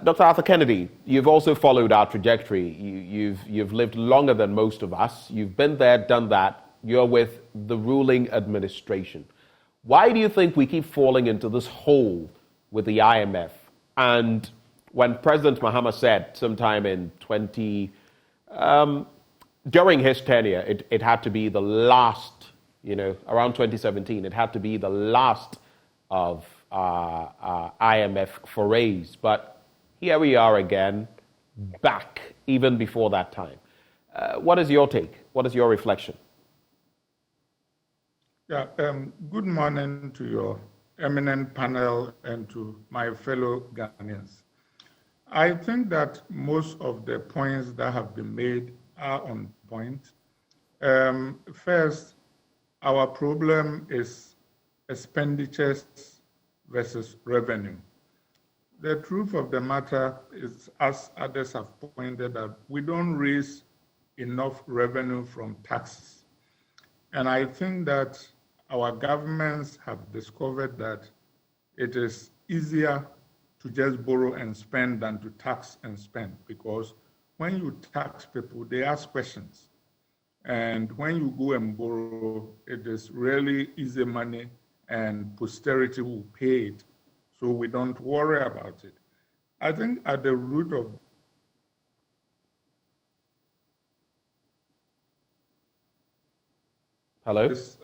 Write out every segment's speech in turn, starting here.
Dr. Arthur Kennedy, you've also followed our trajectory. You've lived longer than most of us. You've been there, done that. You're with the ruling administration. Why do you think we keep falling into this hole with the IMF? And when President Mahama said sometime in during his tenure, it had to be the last, around 2017, it had to be the last of IMF forays. But here we are again, back, even before that time. What is your take? What is your reflection? Yeah, good morning to your eminent panel and to my fellow Ghanaians. I think that most of the points that have been made are on point. First, our problem is expenditures versus revenue. The truth of the matter is, as others have pointed out, we don't raise enough revenue from taxes. And I think that our governments have discovered that it is easier to just borrow and spend than to tax and spend, because when you tax people, they ask questions. And when you go and borrow, it is really easy money and posterity will pay it. So we don't worry about it. I think at the root of this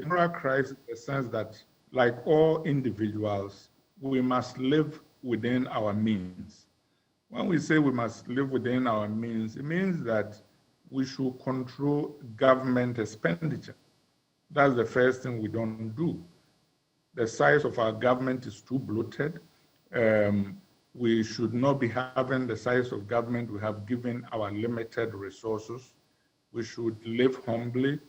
moral crisis in the sense that, like all individuals, we must live within our means. When we say we must live within our means, it means that we should control government expenditure. That's the first thing we don't do. The size of our government is too bloated. We should not be having the size of government we have given our limited resources. We should live humbly.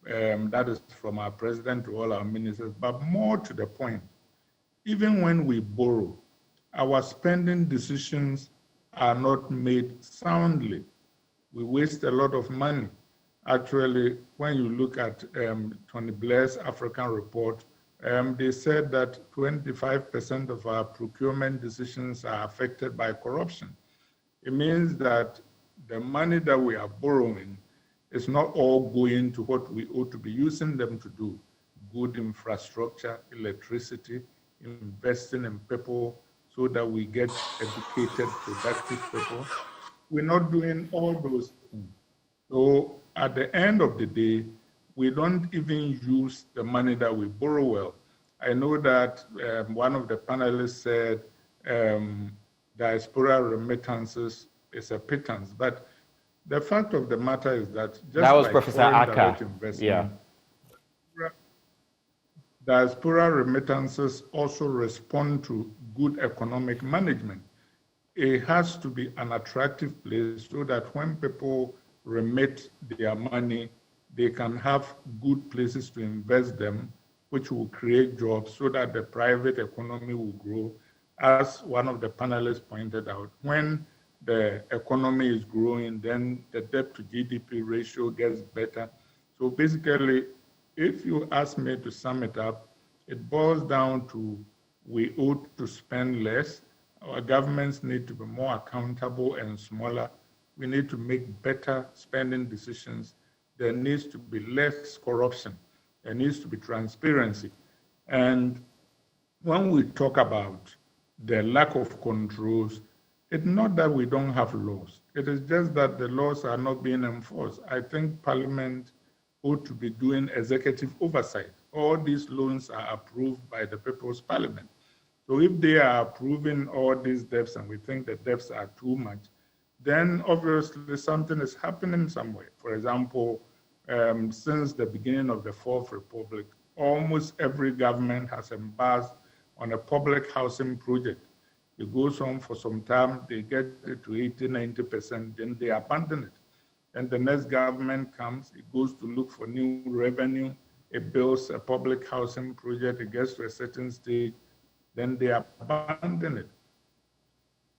That is from our president to all our ministers. But more to the point, even when we borrow, our spending decisions are not made soundly. We waste a lot of money. Actually, when you look at Tony Blair's African report, they said that 25% of our procurement decisions are affected by corruption. It means that the money that we are borrowing is not all going to what we ought to be using them to do: good infrastructure, electricity, investing in people so that we get educated, productive people. We're not doing all those things. So at the end of the day, we don't even use the money that we borrow well. I know that one of the panelists said diaspora remittances is a pittance, but the fact of the matter is that just that was like Professor foreign Aka. direct investment, diaspora remittances also respond to good economic management. It has to be an attractive place so that when people remit their money, they can have good places to invest them, which will create jobs so that the private economy will grow. As one of the panelists pointed out, when the economy is growing, then the debt to GDP ratio gets better. So basically, if you ask me to sum it up, it boils down to we ought to spend less. Our governments need to be more accountable and smaller. We need to make better spending decisions. There needs to be less corruption. There needs to be transparency. And when we talk about the lack of controls, it's not that we don't have laws. It is just that the laws are not being enforced. I think Parliament ought to be doing executive oversight. All these loans are approved by the People's Parliament. So if they are approving all these debts and we think the debts are too much, then obviously something is happening somewhere. For example, since the beginning of the Fourth Republic, almost every government has embarked on a public housing project. It goes on for some time, they get it to 80, 90%, then they abandon it. And the next government comes, it goes to look for new revenue, it builds a public housing project, it gets to a certain stage, then they abandon it.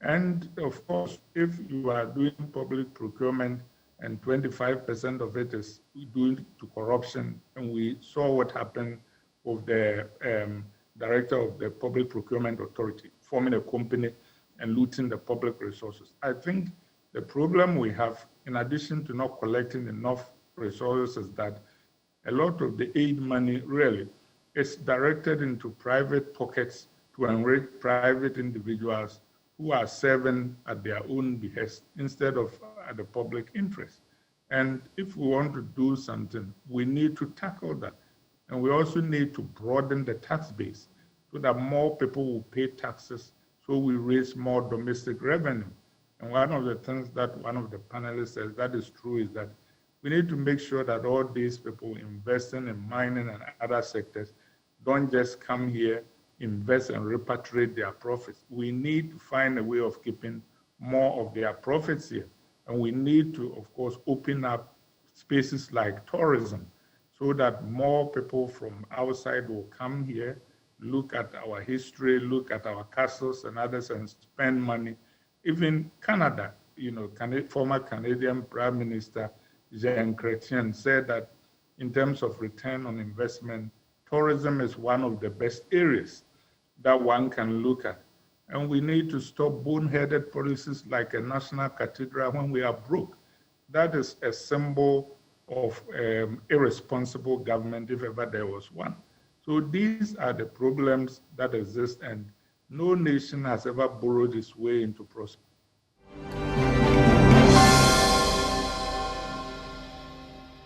And of course, if you are doing public procurement and 25% of it is due to corruption, and we saw what happened with the director of the Public Procurement Authority. forming a company and looting the public resources. I think the problem we have, in addition to not collecting enough resources, is that a lot of the aid money really is directed into private pockets to enrich private individuals who are serving at their own behest instead of at the public interest. And if we want to do something, we need to tackle that. And we also need to broaden the tax base so that more people will pay taxes, so we raise more domestic revenue. And one of the things that one of the panelists says that is true is that we need to make sure that all these people investing in mining and other sectors don't just come here, invest and repatriate their profits. We need to find a way of keeping more of their profits here. And we need to, of course, open up spaces like tourism so that more people from outside will come here, look at our history, look at our castles and others, and spend money. Even Canada, former Canadian Prime Minister Jean Chrétien said that in terms of return on investment, tourism is one of the best areas that one can look at. And we need to stop boneheaded policies like a national cathedral when we are broke. That is a symbol of irresponsible government, if ever there was one. So these are the problems that exist, and no nation has ever borrowed its way into